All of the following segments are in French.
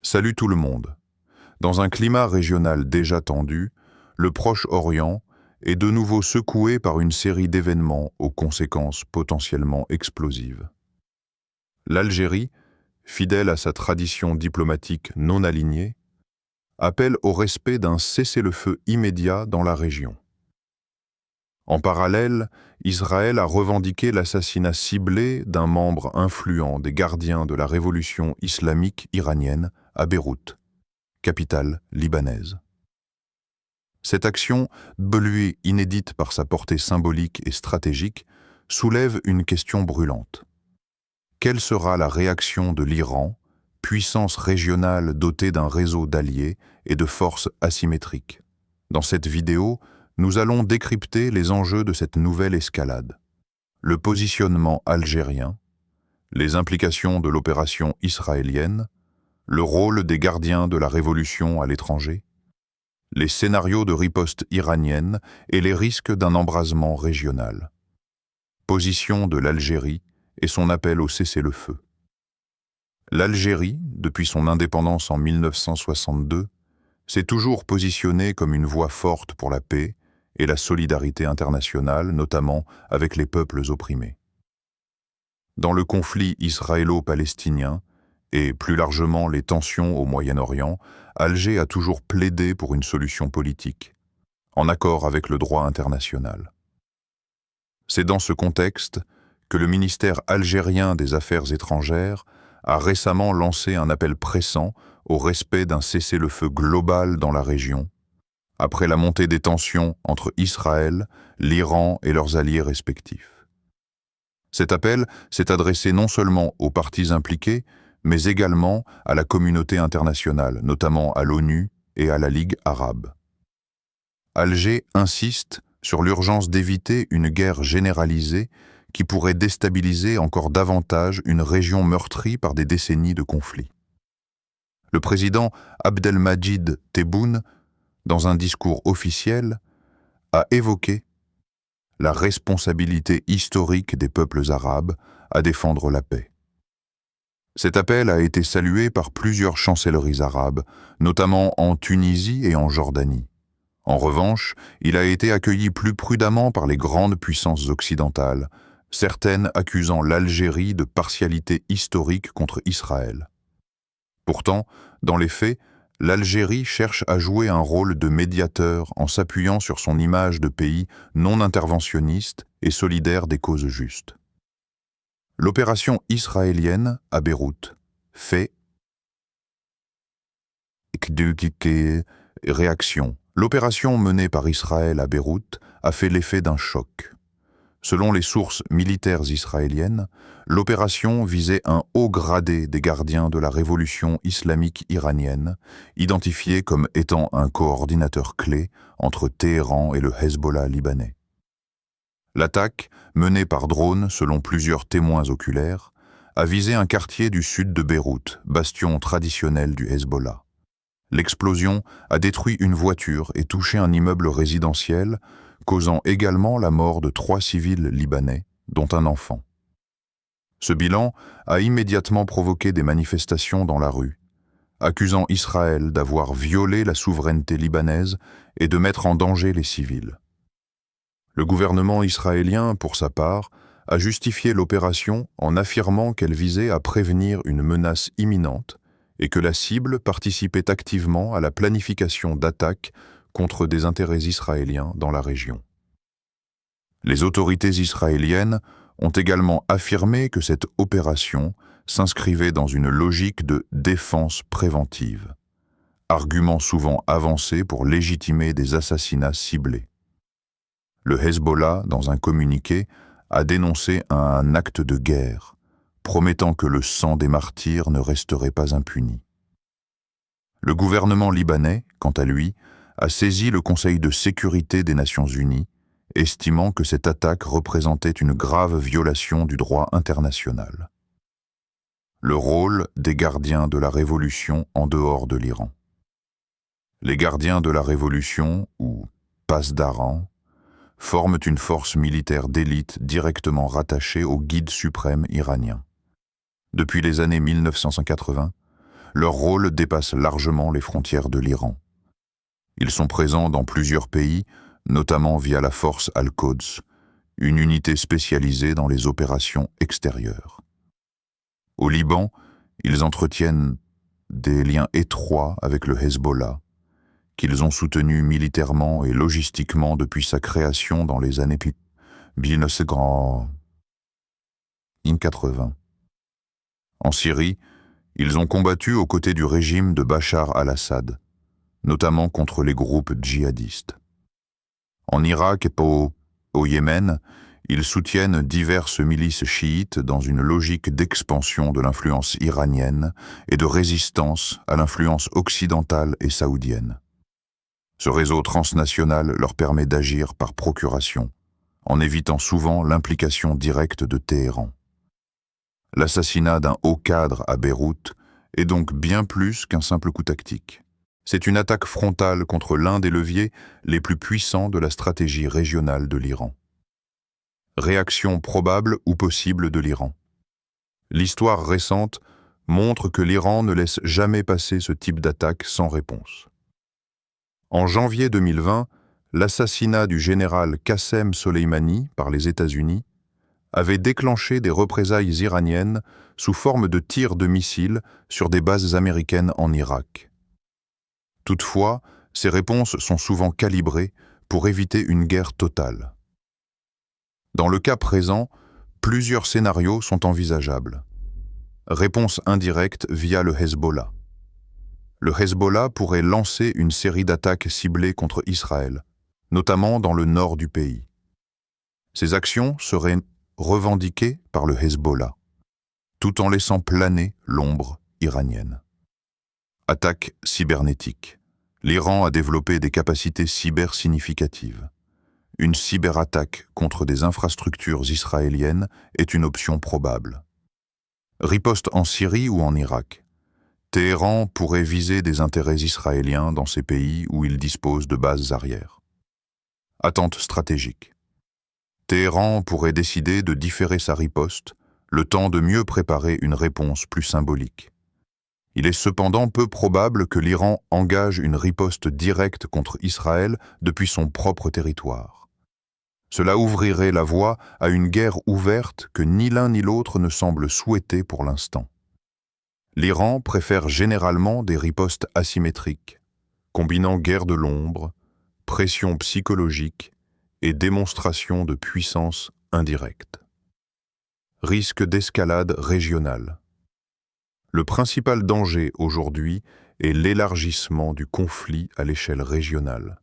Salut tout le monde. Dans un climat régional déjà tendu, le Proche-Orient est de nouveau secoué par une série d'événements aux conséquences potentiellement explosives. L'Algérie, fidèle à sa tradition diplomatique non alignée, appelle au respect d'un cessez-le-feu immédiat dans la région. En parallèle, Israël a revendiqué l'assassinat ciblé d'un membre influent des gardiens de la révolution islamique iranienne à Beyrouth, capitale libanaise. Cette action, belluée inédite par sa portée symbolique et stratégique, soulève une question brûlante. Quelle sera la réaction de l'Iran, puissance régionale dotée d'un réseau d'alliés et de forces asymétriques? Dans cette vidéo, nous allons décrypter les enjeux de cette nouvelle escalade, le positionnement algérien, les implications de l'opération israélienne, le rôle des gardiens de la révolution à l'étranger, les scénarios de riposte iranienne et les risques d'un embrasement régional. Position de l'Algérie et son appel au cessez-le-feu. L'Algérie, depuis son indépendance en 1962, s'est toujours positionnée comme une voix forte pour la paix et la solidarité internationale, notamment avec les peuples opprimés. Dans le conflit israélo-palestinien, et plus largement les tensions au Moyen-Orient, Alger a toujours plaidé pour une solution politique, en accord avec le droit international. C'est dans ce contexte que le ministère algérien des Affaires étrangères a récemment lancé un appel pressant au respect d'un cessez-le-feu global dans la région, après la montée des tensions entre Israël, l'Iran et leurs alliés respectifs. Cet appel s'est adressé non seulement aux parties impliquées, mais également à la communauté internationale, notamment à l'ONU et à la Ligue arabe. Alger insiste sur l'urgence d'éviter une guerre généralisée qui pourrait déstabiliser encore davantage une région meurtrie par des décennies de conflits. Le président Abdelmadjid Tebboune, dans un discours officiel, a évoqué la responsabilité historique des peuples arabes à défendre la paix. Cet appel a été salué par plusieurs chancelleries arabes, notamment en Tunisie et en Jordanie. En revanche, il a été accueilli plus prudemment par les grandes puissances occidentales, certaines accusant l'Algérie de partialité historique contre Israël. Pourtant, dans les faits, l'Algérie cherche à jouer un rôle de médiateur en s'appuyant sur son image de pays non interventionniste et solidaire des causes justes. L'opération israélienne à Beyrouth fait réaction. L'opération menée par Israël à Beyrouth a fait l'effet d'un choc. Selon les sources militaires israéliennes, l'opération visait un haut gradé des gardiens de la révolution islamique iranienne, identifié comme étant un coordinateur clé entre Téhéran et le Hezbollah libanais. L'attaque, menée par drone selon plusieurs témoins oculaires, a visé un quartier du sud de Beyrouth, bastion traditionnel du Hezbollah. L'explosion a détruit une voiture et touché un immeuble résidentiel, causant également la mort de 3 civils libanais, dont un enfant. Ce bilan a immédiatement provoqué des manifestations dans la rue, accusant Israël d'avoir violé la souveraineté libanaise et de mettre en danger les civils. Le gouvernement israélien, pour sa part, a justifié l'opération en affirmant qu'elle visait à prévenir une menace imminente et que la cible participait activement à la planification d'attaques contre des intérêts israéliens dans la région. Les autorités israéliennes ont également affirmé que cette opération s'inscrivait dans une logique de défense préventive, argument souvent avancé pour légitimer des assassinats ciblés. Le Hezbollah, dans un communiqué, a dénoncé un acte de guerre, promettant que le sang des martyrs ne resterait pas impuni. Le gouvernement libanais, quant à lui, a saisi le Conseil de sécurité des Nations Unies, estimant que cette attaque représentait une grave violation du droit international. Le rôle des gardiens de la Révolution en dehors de l'Iran. Les gardiens de la Révolution, ou Pasdaran, forment une force militaire d'élite directement rattachée au guide suprême iranien. Depuis les années 1980, leur rôle dépasse largement les frontières de l'Iran. Ils sont présents dans plusieurs pays, notamment via la force Al-Quds, une unité spécialisée dans les opérations extérieures. Au Liban, ils entretiennent des liens étroits avec le Hezbollah, qu'ils ont soutenu militairement et logistiquement depuis sa création dans les années 1980. En Syrie, ils ont combattu aux côtés du régime de Bachar al-Assad, notamment contre les groupes djihadistes. En Irak et au Yémen, ils soutiennent diverses milices chiites dans une logique d'expansion de l'influence iranienne et de résistance à l'influence occidentale et saoudienne. Ce réseau transnational leur permet d'agir par procuration, en évitant souvent l'implication directe de Téhéran. L'assassinat d'un haut cadre à Beyrouth est donc bien plus qu'un simple coup tactique. C'est une attaque frontale contre l'un des leviers les plus puissants de la stratégie régionale de l'Iran. Réaction probable ou possible de l'Iran. L'histoire récente montre que l'Iran ne laisse jamais passer ce type d'attaque sans réponse. En janvier 2020, l'assassinat du général Qassem Soleimani par les États-Unis avait déclenché des représailles iraniennes sous forme de tirs de missiles sur des bases américaines en Irak. Toutefois, ces réponses sont souvent calibrées pour éviter une guerre totale. Dans le cas présent, plusieurs scénarios sont envisageables. Réponse indirecte via le Hezbollah. Le Hezbollah pourrait lancer une série d'attaques ciblées contre Israël, notamment dans le nord du pays. Ces actions seraient revendiquées par le Hezbollah, tout en laissant planer l'ombre iranienne. Attaque cybernétique. L'Iran a développé des capacités cyber significatives. Une cyberattaque contre des infrastructures israéliennes est une option probable. Riposte en Syrie ou en Irak. Téhéran pourrait viser des intérêts israéliens dans ces pays où il dispose de bases arrières. Attente stratégique. Téhéran pourrait décider de différer sa riposte, le temps de mieux préparer une réponse plus symbolique. Il est cependant peu probable que l'Iran engage une riposte directe contre Israël depuis son propre territoire. Cela ouvrirait la voie à une guerre ouverte que ni l'un ni l'autre ne semble souhaiter pour l'instant. L'Iran préfère généralement des ripostes asymétriques, combinant guerre de l'ombre, pression psychologique et démonstration de puissance indirecte. Risque d'escalade régionale. Le principal danger aujourd'hui est l'élargissement du conflit à l'échelle régionale.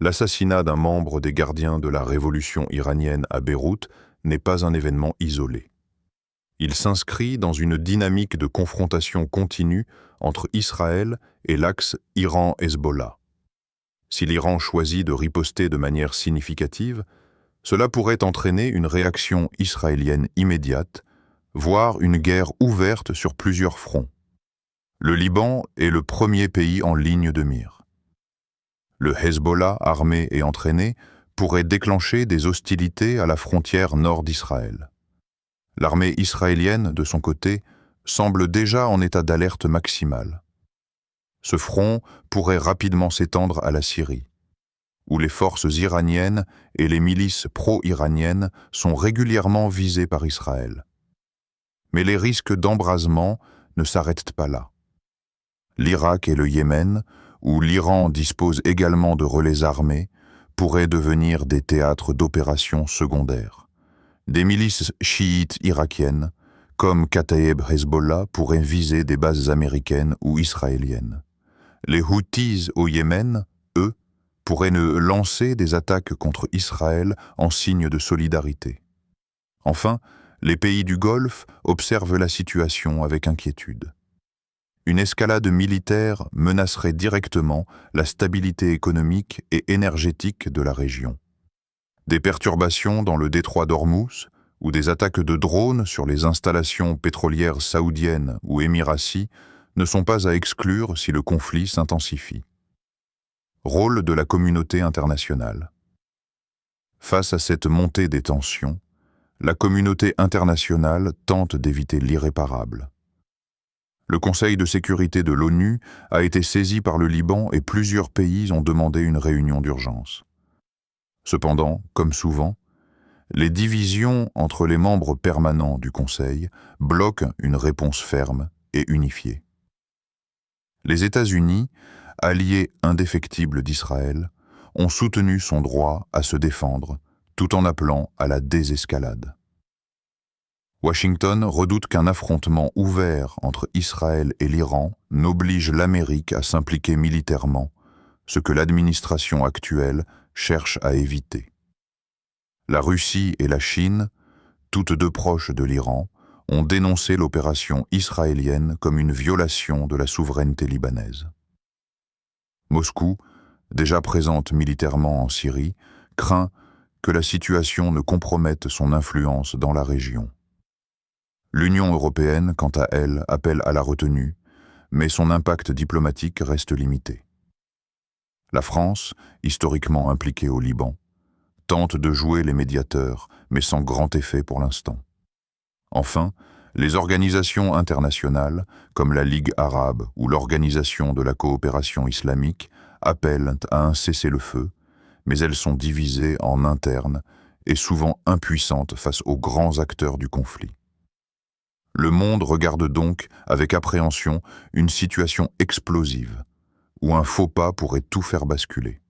L'assassinat d'un membre des gardiens de la révolution iranienne à Beyrouth n'est pas un événement isolé. Il s'inscrit dans une dynamique de confrontation continue entre Israël et l'axe Iran-Hezbollah. Si l'Iran choisit de riposter de manière significative, cela pourrait entraîner une réaction israélienne immédiate, voire une guerre ouverte sur plusieurs fronts. Le Liban est le premier pays en ligne de mire. Le Hezbollah, armé et entraîné, pourrait déclencher des hostilités à la frontière nord d'Israël. L'armée israélienne, de son côté, semble déjà en état d'alerte maximale. Ce front pourrait rapidement s'étendre à la Syrie, où les forces iraniennes et les milices pro-iraniennes sont régulièrement visées par Israël. Mais les risques d'embrasement ne s'arrêtent pas là. L'Irak et le Yémen, où l'Iran dispose également de relais armés, pourraient devenir des théâtres d'opérations secondaires. Des milices chiites irakiennes, comme Kataeb Hezbollah, pourraient viser des bases américaines ou israéliennes. Les Houthis au Yémen, eux, pourraient lancer des attaques contre Israël en signe de solidarité. Enfin, les pays du Golfe observent la situation avec inquiétude. Une escalade militaire menacerait directement la stabilité économique et énergétique de la région. Des perturbations dans le détroit d'Ormuz ou des attaques de drones sur les installations pétrolières saoudiennes ou émiraties ne sont pas à exclure si le conflit s'intensifie. Rôle de la communauté internationale. Face à cette montée des tensions, la communauté internationale tente d'éviter l'irréparable. Le Conseil de sécurité de l'ONU a été saisi par le Liban et plusieurs pays ont demandé une réunion d'urgence. Cependant, comme souvent, les divisions entre les membres permanents du Conseil bloquent une réponse ferme et unifiée. Les États-Unis, alliés indéfectibles d'Israël, ont soutenu son droit à se défendre, tout en appelant à la désescalade. Washington redoute qu'un affrontement ouvert entre Israël et l'Iran n'oblige l'Amérique à s'impliquer militairement, ce que l'administration actuelle cherche à éviter. La Russie et la Chine, toutes deux proches de l'Iran, ont dénoncé l'opération israélienne comme une violation de la souveraineté libanaise. Moscou, déjà présente militairement en Syrie, craint que la situation ne compromette son influence dans la région. L'Union européenne, quant à elle, appelle à la retenue, mais son impact diplomatique reste limité. La France, historiquement impliquée au Liban, tente de jouer les médiateurs, mais sans grand effet pour l'instant. Enfin, les organisations internationales, comme la Ligue arabe ou l'Organisation de la coopération islamique, appellent à un cessez-le-feu, mais elles sont divisées en internes et souvent impuissantes face aux grands acteurs du conflit. Le monde regarde donc avec appréhension une situation explosive, où un faux pas pourrait tout faire basculer.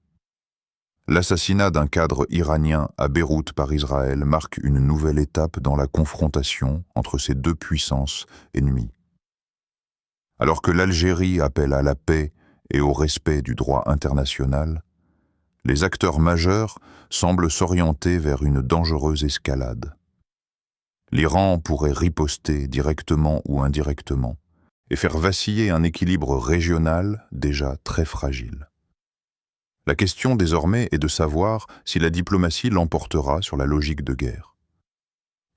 L'assassinat d'un cadre iranien à Beyrouth par Israël marque une nouvelle étape dans la confrontation entre ces deux puissances ennemies. Alors que l'Algérie appelle à la paix et au respect du droit international, les acteurs majeurs semblent s'orienter vers une dangereuse escalade. L'Iran pourrait riposter directement ou indirectement et faire vaciller un équilibre régional déjà très fragile. La question désormais est de savoir si la diplomatie l'emportera sur la logique de guerre.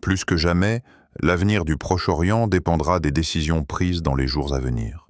Plus que jamais, l'avenir du Proche-Orient dépendra des décisions prises dans les jours à venir.